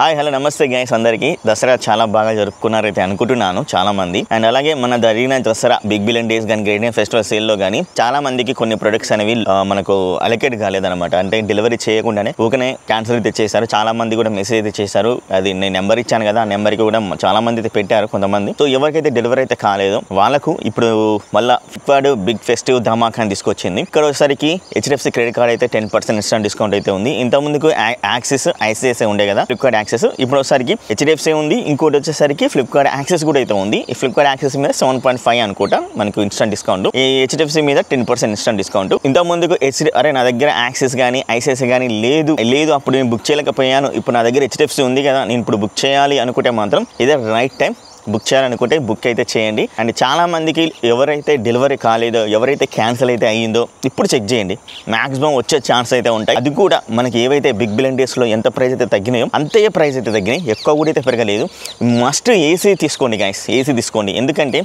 Hi hello నమస్తే guys అందరికీ దసరా చాలా బాగా జరుపుకున్నారైతే అనుకుంటున్నాను చాలా మంది అండ్ అలాగే మన జరిగిన దసరా బిగ్ బిలియన్ డేస్ కానీ గ్రేట్ ఫెస్టివల్ సేల్లో కానీ చాలా మందికి కొన్ని ప్రొడక్ట్స్ అనేవి మనకు అలొకేట్ కాలేదన్నమాట. అంటే డెలివరీ చేయకుండానే ఊకనే క్యాన్సిల్ అయితే చేశారు. చాలా మంది కూడా మెసేజ్ అయితే చేశారు. అది నేను నెంబర్ ఇచ్చాను కదా, ఆ నెంబర్కి కూడా చాలా మంది అయితే పెట్టారు కొంతమంది. సో ఎవరికైతే డెలివరీ అయితే కాలేదో వాళ్ళకు ఇప్పుడు మళ్ళీ ఫ్లిప్కార్ట్ బిగ్ ఫెస్టివ్ ధమాకా అని తీసుకొచ్చింది. ఇక్కడ వచ్చేసరికి హెచ్డిఎఫ్సి క్రెడిట్ కార్డ్ అయితే 10% ఇన్స్టెంట్ డిస్కౌంట్ అయితే ఉంది. ఇంతకుముందుకు యాక్సిస్ ఐసిఐసిఐ ఉండే కదా ఫ్లిప్కార్ట్ యాక్సెస్, ఇప్పుడు వచ్చేసరికి హెచ్డిఎఫ్సి ఉంది. ఇంకోటి వచ్చేసరికి ఫ్లిప్కార్ట్ యాక్సెస్ కూడా అయితే ఉంది. ఈ ఫ్లిప్కార్ట్ యాక్సెస్ మీద 7.5 అనుకుంటా మనకు ఇన్స్టెంట్ డిస్కౌంట్, ఈ హెచ్డిఎఫ్సి మీద 10% ఇన్స్టెంట్ డిస్కౌంట్. ఇంత ముందుకు నా దగ్గర యాక్సెస్ కానీ ఐసిఐసిఐ కానీ లేదు అప్పుడు నేను బుక్ చేయలేకపోయాను, ఇప్పుడు నా దగ్గర హెచ్డిఎఫ్సి ఉంది కదా నేను ఇప్పుడు బుక్ చేయాలి అనుకుంటే మాత్రం ఇదే రైట్ టైం. బుక్ చేయాలనుకుంటే బుక్ అయితే చేయండి. అండ్ చాలా మందికి ఎవరైతే డెలివరీ కాలేదో, ఎవరైతే క్యాన్సిల్ అయితే అయ్యిందో ఇప్పుడు చెక్ చేయండి. మాక్సిమం వచ్చే ఛాన్స్ అయితే ఉంటాయి. అది కూడా మనకి ఏవైతే బిగ్ బిలియన్ డేస్లో ఎంత ప్రైస్ అయితే తగ్గినాయో అంతే ప్రైస్ అయితే తగ్గినాయి, ఎక్కువ కూడా అయితే పెరగలేదు. మస్ట్ ఏసీ తీసుకోండి గైస్, ఏసీ తీసుకోండి. ఎందుకంటే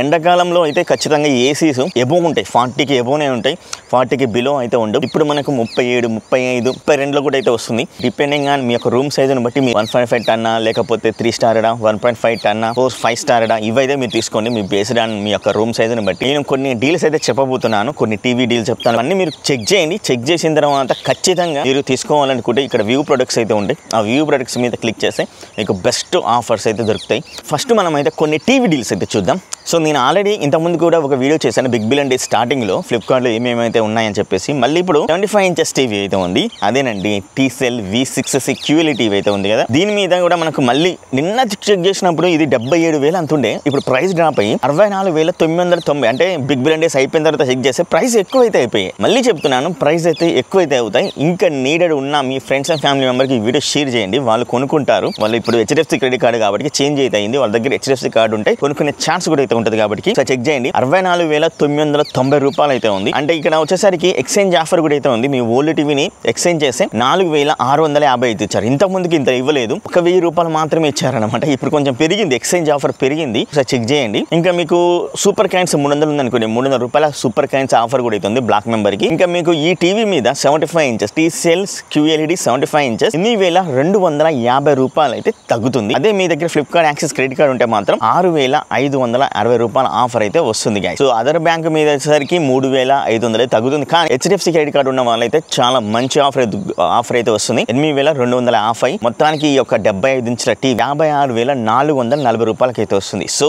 ఎండాకాలంలో అయితే ఖచ్చితంగా ఏసీస్ ఎబో ఉంటాయి, 40కి ఎబోనే ఉంటాయి, 40కి బిలో అయితే ఉండవు. ఇప్పుడు మనకు 37, 35, 32లో కూడా అయితే వస్తుంది. డిపెండింగ్ ఆన్ మీ యొక్క రూమ్ సైజుని బట్టి మీ 1.5 టన్నా లేకపోతే 3 స్టార్ 1.5 టన్నా 5 స్టార్ ఇవైతే మీరు తీసుకోండి. మీ బేస్డ్ ఆన్ మీ యొక్క రూమ్ సైజుని బట్టి నేను కొన్ని డీల్స్ అయితే చెప్పబోతున్నాను, కొన్ని టీవీ డీల్స్ చెప్తాను. అన్నీ మీరు చెక్ చేయండి. చెక్ చేసిన తర్వాత ఖచ్చితంగా మీరు తీసుకోవాలనుకుంటే ఇక్కడ వ్యూ ప్రొడక్ట్స్ అయితే ఉంటాయి. ఆ వ్యూ ప్రొడక్ట్స్ మీద క్లిక్ చేస్తే మీకు బెస్ట్ ఆఫర్స్ అయితే దొరుకుతాయి. ఫస్ట్ మనం అయితే కొన్ని టీవీ డీల్స్ అయితే చూద్దాం. సో నేను ఆల్రెడీ ఇంతకుముందు కూడా ఒక వీడియో చేశాను బిగ్ బిలియన్ డేస్ స్టార్టింగ్లో ఫ్లిప్కార్ట్లో ఏమేమైతే ఉన్నాయని చెప్పేసి. మళ్ళీ ఇప్పుడు 75 ఇంచెస్ టీవీ అయితే ఉంది, అదేనండి టీసెల్ V6 QLED టీవీ అయితే ఉంది కదా. దీని మీద కూడా మనకు మళ్ళీ నిన్న చెక్ చేసినప్పుడు ఇది 77,000 అంతుండే, ఇప్పుడు ప్రైస్ డ్రాప్ అయ్యి 64,990. అంటే బిగ్ బిలియన్ డేస్ అయిపోయిన తర్వాత చెక్ చేస్తే ప్రైస్ ఎక్కువైతే అయిపోయాయి. మళ్ళీ చెప్తున్నాను, ప్రైస్ అయితే ఎక్కువైతే అవుతాయి. ఇంకా నీడెడ్ ఉన్న మీ ఫ్రెండ్స్ అండ్ ఫ్యామిలీ మెంబర్కి ఈ వీడియో షేర్ చేయండి, వాళ్ళు కొనుక్కుంటారు. వాళ్ళు ఇప్పుడు హెచ్డిఎఫ్సి క్రెడిట్ కార్డు కాబట్టి చేంజ్ అయితే అయింది, వాళ్ళ దగ్గర హెచ్డిఎఫ్సి కార్డు ఉంటే కొనుక్కునే ఛాన్స్ కూడా అయితే ఉంటుంది కాబట్టి చెక్ చేయండి. 64,990 రూపాయలు అయితే ఉంది. అంటే ఇక్కడ వచ్చేసరికి ఎక్స్చేంజ్ ఆఫర్ కూడా అయితే ఉంది. మీ ఓల్డ్ టీవీని ఎక్స్చేంజ్ చేస్తే 4,650 అయితే ఇచ్చారు. ఇంతకు ముందుకి ఇంత ఇవ్వలేదు, 1,000 రూపాయలు మాత్రమే ఇచ్చారనమాట. ఇప్పుడు కొంచెం పెరిగింది, ఎక్స్చేంజ్ ఆఫర్ పెరిగింది, ఒకసారి చెక్ చేయండి. ఇంకా మీకు సూపర్ కాయిన్స్ 300 ఉంది అనుకోండి, 300 రూపాయల సూపర్ కాయిన్స్ ఆఫర్ కూడా అయితే ఉంది బ్లాక్ మెంబర్ కి. ఇంకా మీకు ఈ టీవీ మీద 75 ఇంచెస్ టీసెల్ QLED 75 ఇంచెస్ 8,250 రూపాయలు అయితే తగ్గుతుంది. అదే మీ దగ్గర ఫ్లిప్కార్ట్ యాక్సెస్ క్రెడిట్ కార్డ్ ఉంటే మాత్రం 6,560 రూపాయల ఆఫర్ అయితే వస్తుంది గాయ్. సో అదర్ బ్యాంక్ మీద వచ్చేసరికి 3,500 తగ్గుతుంది. కానీ హెచ్డిఎఫ్సి క్రెడిట్ కార్డు ఉన్న వాళ్ళైతే చాలా మంచి ఆఫర్ అయితే వస్తుంది. 8,250. మొత్తానికి ఈ యొక్క 75 ఇంచుల టీవీ 56,440 రూపాయలకి అయితే వస్తుంది. సో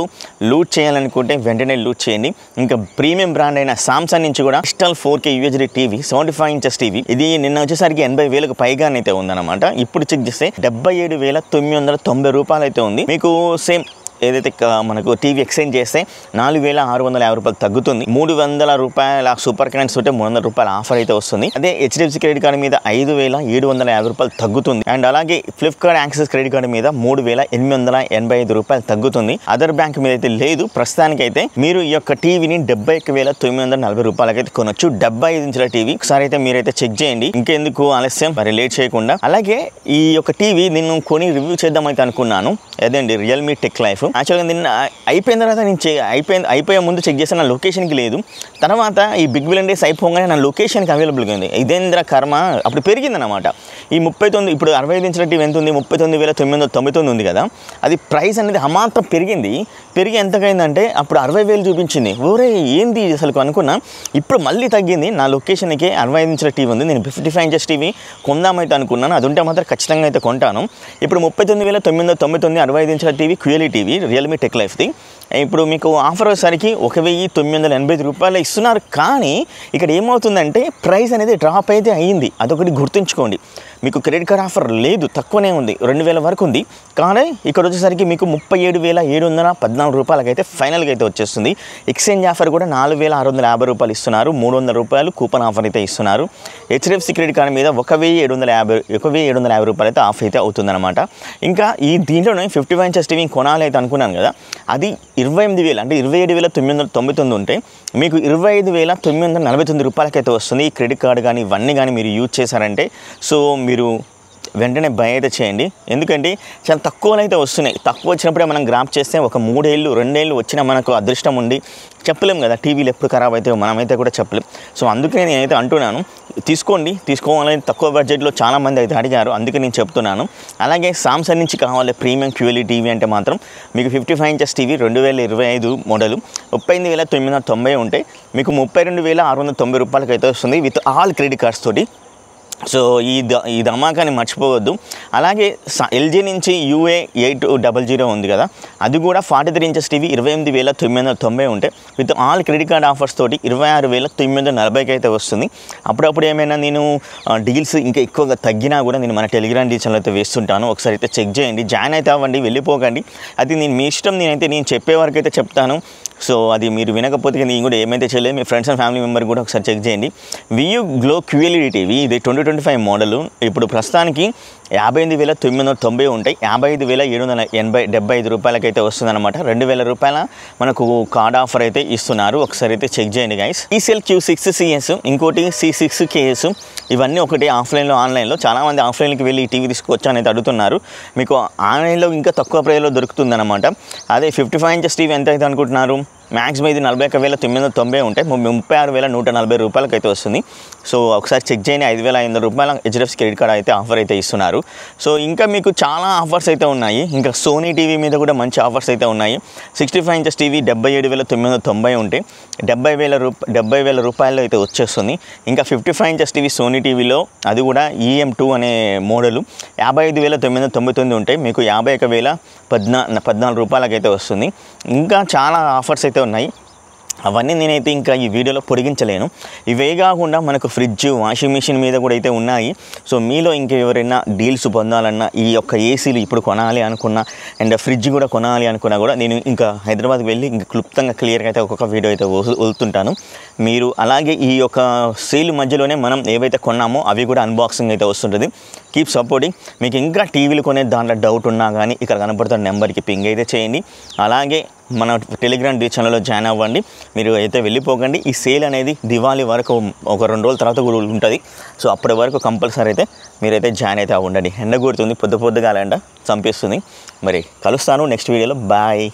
లూట్ చేయాలనుకుంటే వెంటనే లూట్ చేయండి. ఇంకా ప్రీమియం బ్రాండ్ అయిన సామ్సంగ్ నుంచి కూడా crystal 4K UHD TV 75 inches TV ఇది నిన్న వచ్చేసరికి 80,000కు పైగానే అయితే ఉందన్నమాట. ఇప్పుడు చెక్ చేస్తే 77,990 రూపాయలు అయితే ఉంది. మీకు సేమ్ ఏదైతే మనకు టీవీ ఎక్స్చేంజ్ చేస్తే 4,650 రూపాయలు తగ్గుతుంది. 300 రూపాయల సూపర్ కాయిన్స్ ఉంటే 300 రూపాయల ఆఫర్ అయితే వస్తుంది. అదే హెచ్డిఎఫ్సి క్రెడిట్ కార్డు మీద 5,750 రూపాయలు తగ్గుతుంది. అండ్ అలాగే ఫ్లిప్కార్ట్ యాక్సెస్ క్రెడిట్ కార్డు మీద 3,885 రూపాయలు తగ్గుతుంది. అదర్ బ్యాంక్ మీద అయితే లేదు. ప్రస్తుతానికైతే మీరు ఈ యొక్క టీవీని 71,940 రూపాయలకి అయితే కొనొచ్చు. 75 ఇంచుల టీవీ ఒకసారి అయితే మీరైతే చెక్ చేయండి. ఇంకెందుకు ఆలస్యం, మరి లేట్ చేయకుండా. అలాగే ఈ యొక్క టీవీ నేను కొని రివ్యూ చేద్దామైతే అనుకున్నాను, అదేండి రియల్మీ టెక్ లైఫ్. యాక్చువల్గా నిన్న అయిపోయిన తర్వాత నేను అయిపోయే ముందు చెక్ చేసిన నా లొకేషన్కి లేదు. తర్వాత ఈ బిగ్ బిలియన్ డేస్ అయిపోగానే నా లొకేషన్కి అవైలబుల్గా ఉంది. ఇదేంద్ర కర్మ, అప్పుడు పెరిగిందనమాట. ఈ 39 ఇప్పుడు 65 ఇంచుల టీవీ ఎంత ఉంది, 39,999 ఉంది కదా. అది ప్రైస్ అనేది అమాంతం పెరిగి ఎంతకైందంటే అప్పుడు 60,000 చూపించింది. ఓరే ఏంది అసలు అనుకున్నా. ఇప్పుడు మళ్ళీ తగ్గింది. నా లొకేషన్కి 65 ఇంచుల టీవీ ఉంది. నేను 55 ఇంచెస్ టీవీ కొందామైతే అనుకున్నాను. అది ఉంటే మాత్రం ఖచ్చితంగా అయితే కొంటాను. ఇప్పుడు 39,999 65 ఇంచుల TV QLED TV Realme tech లైఫ్ది. ఇప్పుడు మీకు ఆఫర్ వచ్చేసరికి 1,985 రూపాయలు ఇస్తున్నారు. కానీ ఇక్కడ ఏమవుతుందంటే ప్రైస్ అనేది డ్రాప్ అయితే అయ్యింది, అదొకటి గుర్తుంచుకోండి. మీకు క్రెడిట్ కార్డ్ ఆఫర్ లేదు, తక్కువనే ఉంది, 2,000 వరకు ఉంది. కానీ ఇక్కడ వచ్చేసరికి మీకు 37,714 రూపాయలకి అయితే ఫైనల్గా అయితే వచ్చేస్తుంది. ఎక్స్చేంజ్ ఆఫర్ కూడా 4,650 రూపాయలు ఇస్తున్నారు. 300 రూపాయలు కూపన్ ఆఫర్ అయితే ఇస్తున్నారు. హెచ్డిఎఫ్సి క్రెడిట్ కార్డు మీద 1,750 రూపాయలు అయితే ఆఫ్ అయితే అవుతుందన్నమాట. ఇంకా ఈ దీంట్లోనే 55 ఇంచెస్ టీవీ కొనాలి అయితే అనుకున్నాను కదా, అది 28,000 అంటే 27,999 ఉంటే మీకు 25,949 రూపాయలకైతే వస్తుంది. ఈ క్రెడిట్ కార్డు కానీ ఇవన్నీ కానీ మీరు యూజ్ చేశారంటే. సో మీరు వెంటనే బై అయితే చేయండి. ఎందుకంటే చాలా తక్కువలో అయితే వస్తున్నాయి. తక్కువ వచ్చినప్పుడే మనం గ్రాప్ చేస్తే ఒక 3 ఏళ్ళు 2 ఏళ్ళు వచ్చినా మనకు అదృష్టం ఉండి చెప్పలేం కదా, టీవీలు ఎప్పుడు ఖరాబ్ అవుతాయో మనమైతే కూడా చెప్పలేం. సో అందుకనే నేనైతే అంటున్నాను, తీసుకోవాలని తక్కువ బడ్జెట్లో చాలామంది అయితే అడిగారు, అందుకే నేను చెప్తున్నాను. అలాగే సామ్సంగ్ నుంచి కావాలి ప్రీమియం QLED టీవీ అంటే మాత్రం మీకు 55 ఇంచెస్ టీవీ 2025 మోడలు 38,990 ఉంటే మీకు 32,690 రూపాయలకి అయితే వస్తుంది విత్ ఆల్ క్రెడిట్ కార్డ్స్ తోటి. సో ఈ ధమాకాని మర్చిపోవద్దు. అలాగే LG నుంచి UA800 ఉంది కదా, అది కూడా 43 ఇంచెస్ టీవీ 28,990 ఉంటే with all credit card offers తోటి 26,940కి అయితే వస్తుంది. అప్పుడప్పుడు ఏమైనా నేను డీల్స్ ఇంకా ఎక్కువగా తగ్గినా కూడా నేను మన టెలిగ్రామ్ ఛానల్ అయితే వేస్తుంటాను, ఒకసారి అయితే చెక్ చేయండి, జాయిన్ అయితే అవ్వండి, వెళ్ళిపోకండి. అది మీ ఇష్టం, నేను చెప్పే వరకు అయితే చెప్తాను. సో అది మీరు వినకపోతే నేను కూడా ఏమైతే చేయలేదు, మీ ఫ్రెండ్స్ అండ్ ఫ్యామిలీ మెంబర్ కూడా ఒకసారి చెక్ చేయండి. VU Glow QLED టీవీ ఇది 2025 మోడలు. ఇప్పుడు ప్రస్తుతానికి 58,990 ఉంటాయి, 55,775 రూపాయలకైతే వస్తుందన్నమాట. 2,000 రూపాయల మనకు కార్డ్ ఆఫర్ అయితే ఇస్తున్నారు, ఒకసారి అయితే చెక్ చేయండి గైస్. TCL Q6CS, ఇంకోటి C6KS, ఇవన్నీ ఒకటి ఆఫ్లైన్లో ఆన్లైన్లో. చాలామంది ఆఫ్లైన్కి వెళ్ళి టీవీ తీసుకోవచ్చా అనేది అడుగుతున్నారు. మీకు ఆన్లైన్లో ఇంకా తక్కువ ప్రైస్లో దొరుకుతుందన్నమాట. అదే 55 ఇంచెస్ టీవీ ఎంత అయితే అనుకుంటున్నారు, మ్యాక్సిమం ఇది 41,990 ఉంటాయి, 36,140 రూపాయలకి అయితే వస్తుంది. సో ఒకసారి చెక్ చేయండి. 5,500 రూపాయల HDFC క్రెడిట్ కార్డ్ అయితే ఆఫర్ అయితే ఇస్తున్నారు. సో ఇంకా మీకు చాలా ఆఫర్స్ అయితే ఉన్నాయి. ఇంకా సోనీ టీవీ మీద కూడా మంచి ఆఫర్స్ అయితే ఉన్నాయి. 65 ఇంచెస్ టీవీ 77,990 ఉంటే 70,000 రూపాయలు అయితే వచ్చేస్తుంది. ఇంకా 55 ఇంచెస్ టీవీ సోనీ టీవీలో అది కూడా EM2 అనే మోడలు 55,999 ఉంటాయి, మీకు 51,014 రూపాయలకైతే వస్తుంది. ఇంకా చాలా ఆఫర్స్ అయితే ఉన్నాయి, అవన్నీ నేనైతే ఇంకా ఈ వీడియోలో పొడిగించలేను. ఇవే కాకుండా మనకు ఫ్రిడ్జ్, వాషింగ్ మిషన్ మీద కూడా అయితే ఉన్నాయి. సో మీలో ఇంకా ఎవరైనా డీల్స్ పొందాలన్నా, ఈ యొక్క ఏసీలు ఇప్పుడు కొనాలి అనుకున్నా అండ్ ఫ్రిడ్జ్ కూడా కొనాలి అనుకున్నా కూడా నేను ఇంకా హైదరాబాద్కి వెళ్ళి ఇంకా క్లుప్తంగా క్లియర్గా అయితే ఒక్కొక్క వీడియో అయితే వదులుతుంటాను. మీరు అలాగే ఈ యొక్క సేల్ మధ్యలోనే మనం ఏవైతే కొన్నామో అవి కూడా అన్బాక్సింగ్ అయితే వస్తుంటుంది. Keep supporting. మీకు ఇంకా టీవీలు కొనే దాంట్లో డౌట్ ఉన్నా కానీ ఇక్కడ కనపడుతున్న నెంబర్కి పింగ్ అయితే చేయండి. అలాగే మన టెలిగ్రామ్ ఛానల్లో జాయిన్ అవ్వండి. మీరు అయితే వెళ్ళిపోకండి. ఈ సేల్ అనేది దివాళీ వరకు ఒక 2 రోజుల తర్వాత కూడా ఉంటుంది. సో అప్పటి వరకు కంపల్సరీ అయితే మీరైతే జాయిన్ అయితే అవ్వండి. ఎండ కొడుతుంది, పొద్దుగాల ఎండ చంపేస్తుంది. మరి కలుస్తాను నెక్స్ట్ వీడియోలో. బాయ్.